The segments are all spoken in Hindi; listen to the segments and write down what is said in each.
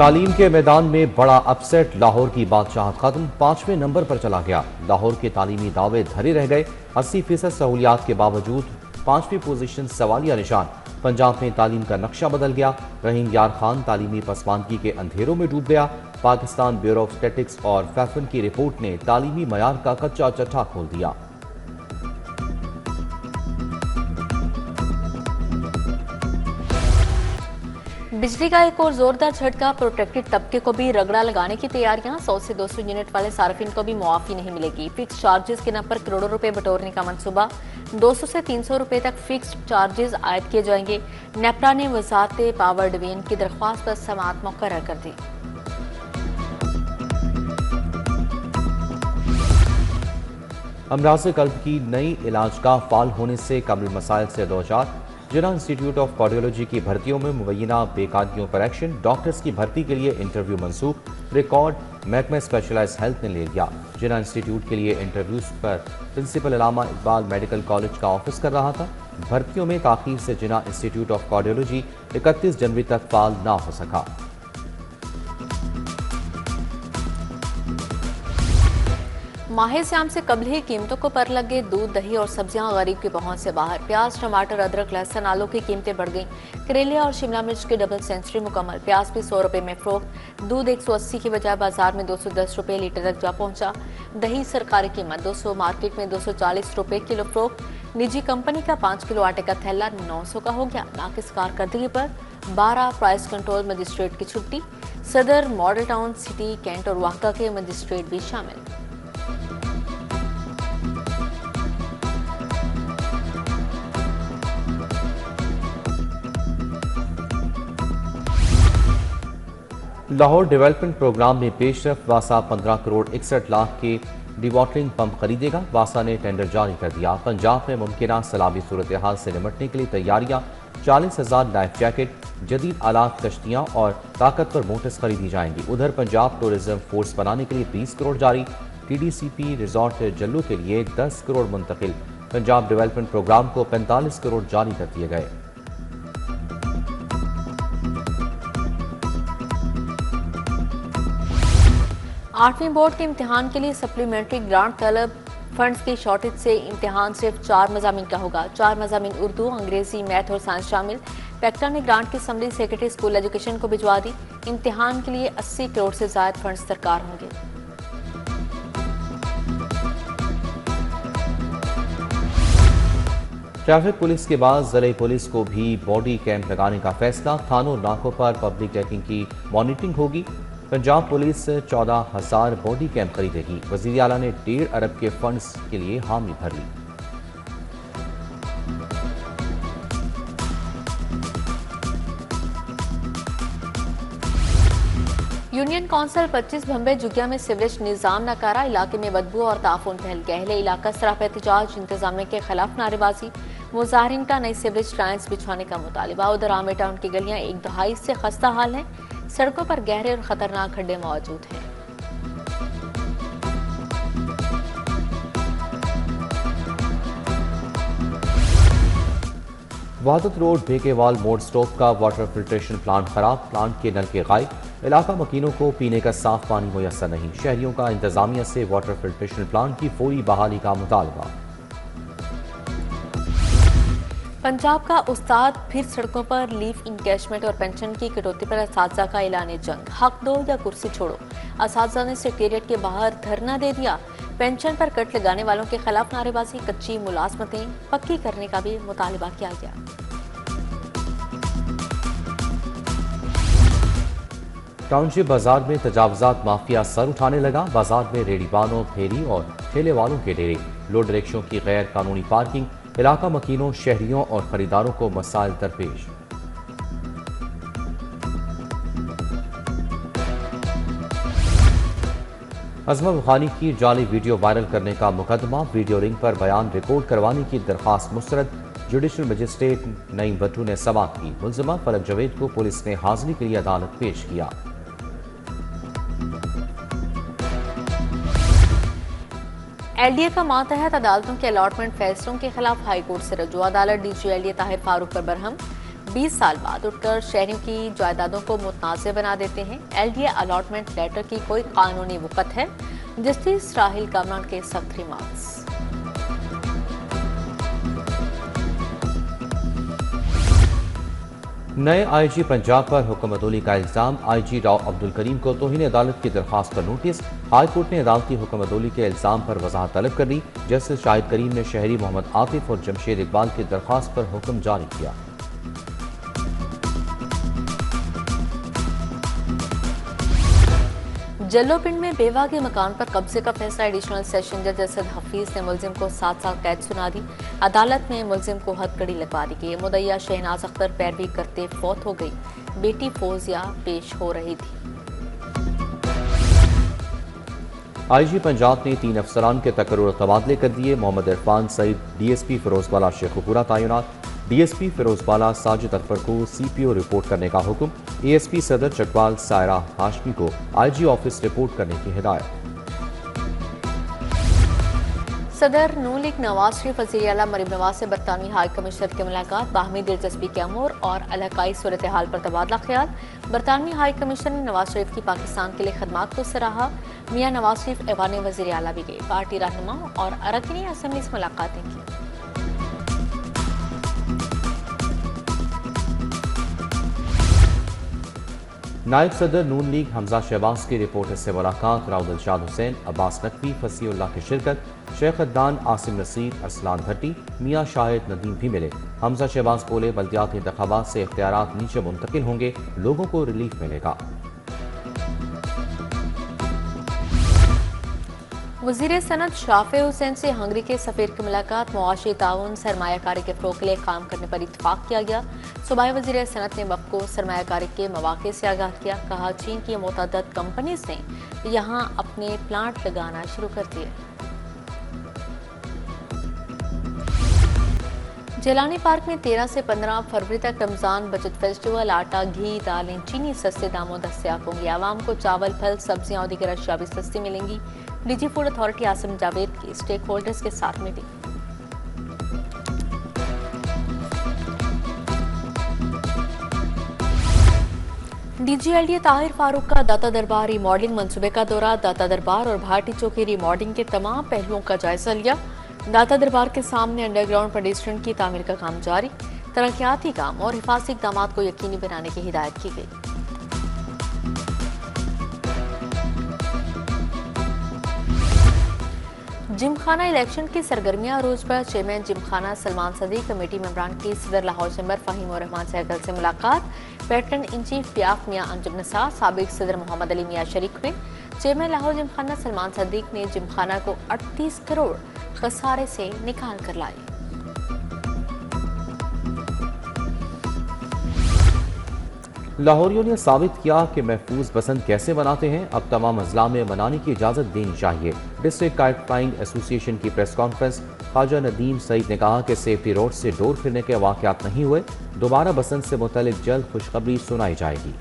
तालीम के मैदान में बड़ा अपसेट, लाहौर की बादशाह खत्म, 5वें नंबर पर चला गया। लाहौर के तालीमी दावे धरे रह गए। 80% सहूलियात के बावजूद 5वीं पोजीशन सवालिया निशान। पंजाब में तालीम का नक्शा बदल गया। रहीम यार खान तालीमी पसमानदगी के अंधेरों में डूब गया। पाकिस्तान ब्यूरो ऑफ स्टैटिस्टिक्स और फैफन की रिपोर्ट ने तालीमी मयार का कच्चा चट्टा खोल दिया। बिजली का एक और जोरदार झटका, प्रोटेक्टेड तबके को भी रगड़ा लगाने की तैयारियां। 100 से 200 यूनिट वाले सार्फिन को भी मुआफी नहीं मिलेगी। फिक्स चार्जेस के नाम पर करोड़ों रुपए बटोरने का मंसूबा। 200 से 300 रुपए तक फिक्स्ड चार्जेस आयद किए जाएंगे। नेपरा ने वजारत पावर डिवीजन की दरख्वास्त पर समाअत मुकर्रर कर दी। अमराज़ कल्ब की नई इलाज का फाल होने से कमल मसाइल से दो चार। जिना इंस्टीट्यूट ऑफ कार्डियोलॉजी की भर्तियों में मुबैना बेकारियों पर एक्शन। डॉक्टर्स की भर्ती के लिए इंटरव्यू मंसूख। रिकॉर्ड महकमा स्पेशलाइज हेल्थ ने ले लिया। जिना इंस्टीट्यूट के लिए इंटरव्यूज पर principal Allama Iqbal medical college का ऑफिस कर रहा था। भर्तियों में ताखीर से जिना इंस्टीट्यूट ऑफ कार्डियोलॉजी 31 जनवरी तक फाल ना हो सका। माह सियाम से कबल ही कीमतों को पर लग गए। दूध, दही और सब्जियां गरीब की पहुंच से बाहर। प्याज, टमाटर, अदरक, लहसुन, आलू की कीमतें बढ़ गईं। करेले और शिमला मिर्च की डबल सेंचुरी मुकम्मल। प्याज भी 100 रुपए में फरोख्त। दूध 180 की बजाय बाजार में 210 रुपए लीटर तक जा पहुंचा। दही सरकारी कीमत 200, मार्केट में 240 रुपए किलो फरोख्त। निजी कंपनी का 5 किलो आटे का थैला 900 का हो गया। नाकिस कारकर्दगी पर 12 प्राइस कंट्रोल मजिस्ट्रेट की छुट्टी। सदर, मॉडल टाउन, सिटी, कैंट और वाहका के मजिस्ट्रेट भी शामिल। लाहौर डेवलपमेंट प्रोग्राम में पेशरफ। वासा 15 करोड़ 61 लाख के डिवाटरिंग पंप खरीदेगा। वासा ने टेंडर जारी कर दिया। पंजाब में मुमकिन सैलाबी सूरत हाल से निपटने के लिए तैयारियां। 40,000 लाइफ जैकेट, जदीद आलात, कश्तियां और ताकतवर मोटर्स खरीदी जाएंगी। उधर पंजाब टूरिज्म फोर्स बनाने के लिए 20 करोड़ जारी। TDCP रिजॉर्ट जल्लू के लिए 10 करोड़ मुंतकिल। पंजाब डेवलपमेंट प्रोग्राम को 45 करोड़ जारी कर दिए गए। आठवीं बोर्ड के इम्तिहान के लिए सप्लीमेंट्री ग्रांट तलब। फंड्स की शॉर्टेज से इम्तिहान सिर्फ 4 मज़ामीन का होगा। 4 मज़ामीन उर्दू, अंग्रेजी, मैथ और साइंस शामिल। पैक्टा ने ग्रांट की समरी सेक्रेटरी स्कूल एजुकेशन को भिजवा दी। इम्तिहान के लिए 80 करोड़ से ज्यादा फंड्स दरकार होंगे। ट्रैफिक पुलिस के बाद ज़िले पुलिस को भी बॉडी कैंप लगाने का फैसला। थानों नाकों पर पब्लिक चेकिंग की मॉनिटरिंग होगी। पंजाब पुलिस 14,000 बॉडी कैंप खरीदेगी। वज़ीर आला ने 1.5 अरब के फंड्स के लिए हामी भर ली। यूनियन काउंसिल 25 भंबे जुगिया में सिवरेज निजाम नकारा। इलाके में बदबू और ताफून फैल गया। अहले इलाका सराप एहतजाज। इंतजामिया के खिलाफ नारेबाजी। मुजाहिरीन का नई सिवरेज लाइन्स बिछवाने का मुतालिबा। उधर आमिर टाउन की गलियां एक दहाई से खस्ता हाल हैं। सड़कों पर गहरे और खतरनाक खड्डे मौजूद हैं। वहादत रोड बेकेवाल मोड़ स्टॉप का वाटर फिल्ट्रेशन प्लांट खराब। प्लांट के नल के गायब। इलाका मकीनों को पीने का साफ पानी मुयसर नहीं। शहरियों का इंतजामिया से वाटर फिल्ट्रेशन प्लांट की फौरी बहाली का मुतालबा। पंजाब का उस्ताद फिर सड़कों पर। लीव इनकैशमेंट और पेंशन की कटौती पर असातिज़ा का ऐलान जंग। हक दो या कुर्सी छोड़ो। असातिज़ा ने सेक्रेटेरिएट के बाहर धरना दे दिया। पेंशन पर कट लगाने वालों के खिलाफ नारेबाजी। कच्ची मुलाजमतें पक्की करने का भी मुतालिबा किया गया। टाउनशिप बाजार में तजावजात माफिया सर उठाने लगा। बाजार में रेड़ीबानों, फेरी और ठेले वालों के डेरे। लोड रिक्शों की गैर कानूनी पार्किंग। इलाका मकीनों, शहरियों और खरीदारों को मसाइल दरपेश। अजमा बुखारी की जाली वीडियो वायरल करने का मुकदमा। वीडियो लिंक पर बयान रिकॉर्ड करवाने की दरखास्त मुस्तरद। जुडिशल मजिस्ट्रेट नईम भट्टू ने समाअत की। मुलजिमा फलक जवेद को पुलिस ने हाजिरी के लिए अदालत पेश किया। LDA का मातहत अदालतों के अलॉटमेंट फैसलों के खिलाफ हाईकोर्ट से रजू। अदालत DG LDA ताहिर फारूक पर बरहम। 20 साल बाद उठकर शहरियों की जायदादों को मुतनाज़ बना देते हैं। एलडीए अलॉटमेंट लेटर की कोई कानूनी वक़्त है? जस्टिस राहिल कामरान के सख्त रिमार्क्स। नए आईजी पंजाब पर हुक्मतौली का इल्जाम। आईजी राव अब्दुल करीम को तौहीन अदालत की दरख्वास्त पर नोटिस। हाईकोर्ट ने अदालती हुक्मतौली के इल्जाम पर वजाहत तलब कर दी। जस्टिस शाहिद करीम ने शहरी मोहम्मद आतिफ और जमशेद इकबाल की दरख्वास्त पर हुक्म जारी किया। जल्लोपिंड में बेवा के मकान पर कब्जे का फैसला। एडिशनल सेशन जज असद हफीज ने मुलजिम को 7 साल कैद सुना दी। अदालत में मुलजिम को हथकड़ी लगवा दी गई। मुद्दईया शहनाज अख्तर पैरवी करते फौत हो गई। बेटी फौजिया पेश हो रही थी। आईजी पंजाब ने 3 अफसरान के तकर्रुर तबादले कर दिए। मोहम्मद इरफान सईद डीएसपी फिरोजबाला शेखुपुरा तैनात। डीएसपी फिरोजबाला साजिद अकबर को सीपीओ रिपोर्ट करने का हुक्म। एएसपी सदर चकवाल सायरा हाशमी को आईजी ऑफिस रिपोर्ट करने की हिदायत। सदर नून लीग नवाज शरीफ वज़ीर आला मरीम नवाज से बरतानवी हाई कमिश्नर की मुलाकात। बाहमी दिलचस्पी के अमूर और इलाकाई सूरत हाल पर तबादला ख्याल। बरतानवी हाई कमिश्नर ने नवाज शरीफ की पाकिस्तान के लिए खदमात को सराहा। मियां नवाज शरीफ ऐवान वज़ीर आला भी गए। पार्टी रहनुमा और अरकान असम्बली से मुलाकातें की। नायब सदर नून लीग हमजा शहबाज की रिपोर्टर से मुलाकात। राव दिलशाद हुसैन, अब्बास नकवी, फसीउल्लाह की शिरकत। शेख अदनान, आसिम नसीर, अरसलान भट्टी, मियां शाहिद नदीम भी मिले। हमजा शहबाज बोले, बल्दियाती इंतखाबात से इख्तियारात नीचे मुंतकिल होंगे, लोगों को रिलीफ मिलेगा। वज़ीर सनत शाफे हुसैन से हंगरी के सफ़ीर की मुलाकात। मुआशी ताउन सरमायाकारी के फ़रोग़ के लिए काम करने पर इत्तफाक किया गया। सूबाई वज़ीर सनत ने वफ़ को सरमायाकारी के मौक़े से आगाह किया। कहा, चीन की मुतअद्दिद कंपनीज़ ने यहाँ अपने प्लांट लगाना शुरू कर दिए। जेलानी पार्क में 13 से 15 फरवरी तक रमज़ान बचत फेस्टिवल। आटा, घी, दालें, चीनी सस्ते दामों दस्तयाब होंगी। आवाम को चावल, फल, सब्जियां और दीगर अशिया भी सस्ती मिलेंगी। DG food authority Asim Javed की स्टेक होल्डर्स के साथ मीटिंग। डीजीएलडीए ताहिर फारूक का दाता दरबार रिमॉडलिंग मंसूबे का दौरा। दाता दरबार और भाटी चौकी रिमॉडलिंग के तमाम पहलुओं का जायजा लिया। दाता दरबार के सामने अंडरग्राउंड पेडिस्ट्रियन की तामीर का काम जारी। तरक्याती काम और हिफाजती इक़दाम को यकीनी बनाने की हिदायत की गई। जिमखाना इलेक्शन की सरगर्मियां रोज पर। चेयरमैन जिमखाना सलमान सदीक, कमेटी मेंबरान की सदर लाहौर चैम्बर फ़हीम और रहमान सहगल से मुलाकात। पैटर्न इन चीफ पियाफ मियां अंजुम नसार, साबिक सदर मोहम्मद अली मियां शरीक हुए। चेयरमैन लाहौर जिमखाना सलमान सदीक ने जिमखाना को 38 करोड़ खसारे से निकाल कर लाए। लाहौरियों ने साबित किया कि महफूज बसंत कैसे मनाते हैं। अब तमाम अजला में मनाने की इजाज़त देनी चाहिए। डिस्ट्रिक्ट काइट फ्लाइंग एसोसिएशन की प्रेस कॉन्फ्रेंस। ख्वाजा नदीम सईद ने कहा कि सेफ्टी रोड से डोर फिरने के वाक़यात नहीं हुए। दोबारा बसंत से मुतल्लिक जल्द खुशखबरी सुनाई जाएगी।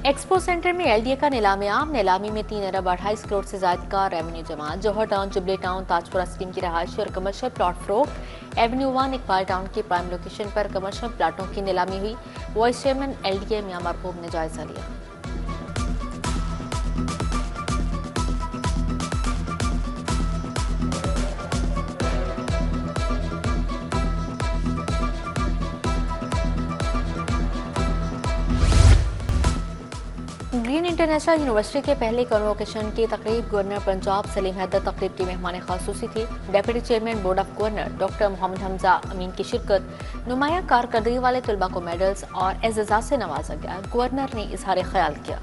एक्सपो सेंटर में एलडीए का नीलामी आम। नीलामी में 3 अरब 28 करोड़ से ज्यादा का रेवेन्यू जमा। Johar town, Jubilee town, Tajpura scheme की रहायशी और कमर्शियल प्लॉट फरोख्त। एवेन्यू 1 इकबाल टाउन की प्राइम लोकेशन पर कमर्शियल प्लाटों की नीलामी हुई। वाइस चेयरमैन एलडीए मियां मरहूम ने जायजा लिया। ग्रीन इंटरनेशनल यूनिवर्सिटी के पहले कन्वोकेशन की तकरीब। गवर्नर पंजाब सलीम हैदर तकरीब की मेहमान खासूसी थी। Deputy chairman board of governor doctor Mohammad Hamza Amin की शिरकत। नुमाया कारकर्दगी वाले तलबा को मेडल्स और एज़ाज़ से नवाजा गया। गवर्नर ने इजहार ख्याल किया।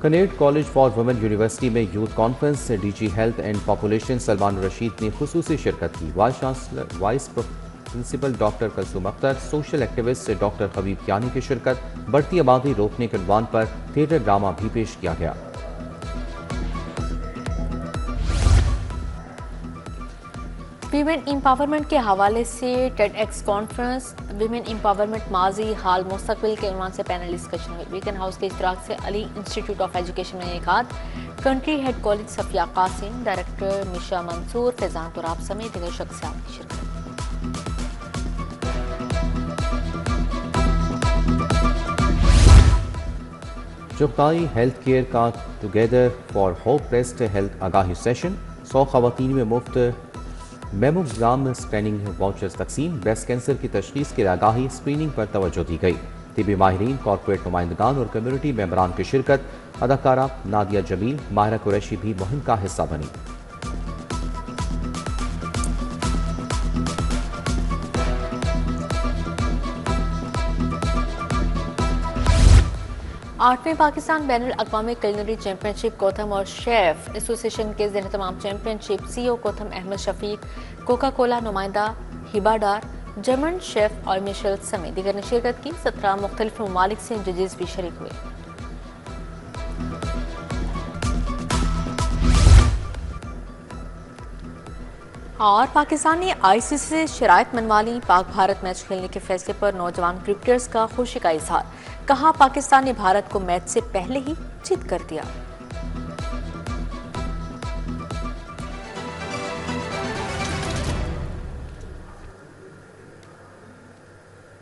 Kinnaird college for women university में यूथ कॉन्फ्रेंस से DG health and population Salman Rashid ने खुसूसी शिरकत की। Vice principal doctor Kulsoom Akhtar, social activist से डॉक्टर हबीब कियानी की शिरकत। बढ़ती आबादी रोकने के उन्वान पर थिएटर ड्रामा भी पेश किया गया। वीमेन एम्पावरमेंट के हवाले से टेडएक्स कॉन्फ्रेंस वीमेन एम्पावरमेंट माजी हाल मुस्तकबिल के उन्वान से पैनल डिस्कशन हुई। वीकेंड हाउस के इश्तराक से अली इंस्टीट्यूट ऑफ एजुकेशन में इनेकाद, country head college Safia Qasim, director Misha Mansoor, Faizan Turab समेत दीगर शख्सियात की शिरकत। चुगताई हेल्थ केयर का together for hope breast health आगाही सेशन, 100 खवातीन में मुफ्त मेमोग्राम स्कैनिंग वाउचर्स तकसीम, ब्रेस्ट कैंसर की तशखीस के लिए आगाही स्क्रीनिंग पर तवज्जो दी गई। तिबी माहिरीन, कॉर्पोरेट नुमाइंदगान और कम्युनिटी मेंबरान की शिरकत। अदाकारा नादिया जमील, माहिरा कुरैशी भी मुहिम का हिस्सा बनी। आठवें पाकिस्तान बैनुल अक़वामी कुलिनरी चैंपियनशिप कोथम और शेफ एसोसिएशन के ज़ेर तमाम चैंपियनशिप सीईओ कोथम अहमद शफीक, कोका कोला नुमाइंदा हिबा डार, जर्मन शेफ और मिशेल समेत दीगर ने शिरकत की। 17 मुख्तलिफ ममालिक से जजेस भी शरीक हुए। और पाकिस्तान ने आईसीसी से शराइत मनवा ली। पाक भारत मैच खेलने के फैसले पर नौजवान क्रिकेटर्स का खुशी का इजहार। कहा, पाकिस्तान ने भारत को मैच से पहले ही चित कर दिया।